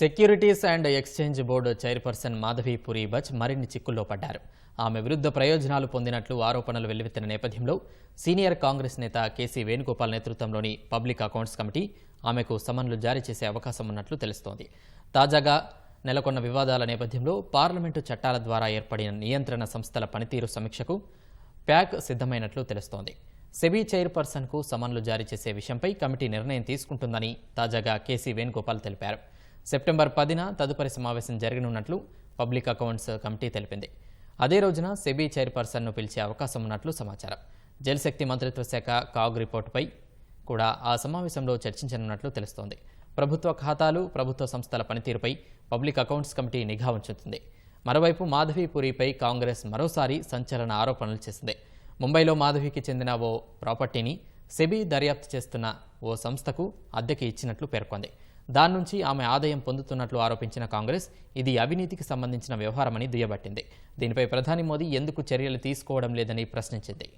Securities and exchange board chairperson Madhavi puri Butch మరిన్ని చిక్కుల్లో పడ్డారు. ఆమె విరుద్ధ ప్రయోజనాలు పొందినట్లు ఆరోపణలు వెల్లువెత్తిన నేపథ్యంలో సీనియర్ కాంగ్రెస్ నేత కేసీ వేణుగోపాల్ నేతృత్వంలోని పబ్లిక్ అకౌంట్స్ కమిటీ ఆమెకు సమన్లు జారీ చేసే అవకాశం ఉన్నట్లు తెలుస్తోంది. తాజాగా నెలకొన్న వివాదాల నేపథ్యంలో పార్లమెంటు చట్టాల ద్వారా ఏర్పడిన నియంత్రణ సంస్థల పనితీరు సమీక్షకు ప్యాక్ సిద్ధమైనట్లు తెలుస్తోంది. సెబీ చైర్పర్సన్కు సమన్లు జారీ చేసే విషయంపై కమిటీ నిర్ణయం తీసుకుంటుందని తాజాగా కేసీ వేణుగోపాల్ తెలిపారు. సెప్టెంబర్ 10న తదుపరి సమావేశం జరగనున్నట్లు పబ్లిక్ అకౌంట్స్ కమిటీ తెలిపింది. అదే రోజున సెబీ చైర్పర్సన్ను పిలిచే అవకాశం ఉన్నట్లు సమాచారం. జలశక్తి మంత్రిత్వ శాఖ కాగ్ రిపోర్టుపై కూడా ఆ సమావేశంలో చర్చించనున్నట్లు తెలుస్తోంది. ప్రభుత్వ ఖాతాలు, ప్రభుత్వ సంస్థల పనితీరుపై పబ్లిక్ అకౌంట్స్ కమిటీ నిఘా ఉంచుతుంది. మరోవైపు మాధవి పూరిపై కాంగ్రెస్ మరోసారి సంచలన ఆరోపణలు చేసింది. ముంబైలో మాధవికి చెందిన ఓ ప్రాపర్టీని సెబీ దర్యాప్తు చేస్తున్న ఓ సంస్థకు అద్దెకి ఇచ్చినట్లు పేర్కొంది. దాని నుంచి ఆమె ఆదాయం పొందుతున్నట్లు ఆరోపించిన కాంగ్రెస్ ఇది అవినీతికి సంబంధించిన వ్యవహారమని దుయ్యబట్టింది. దీనిపై ప్రధాని మోదీ ఎందుకు చర్యలు తీసుకోవడం లేదని ప్రశ్నించింది.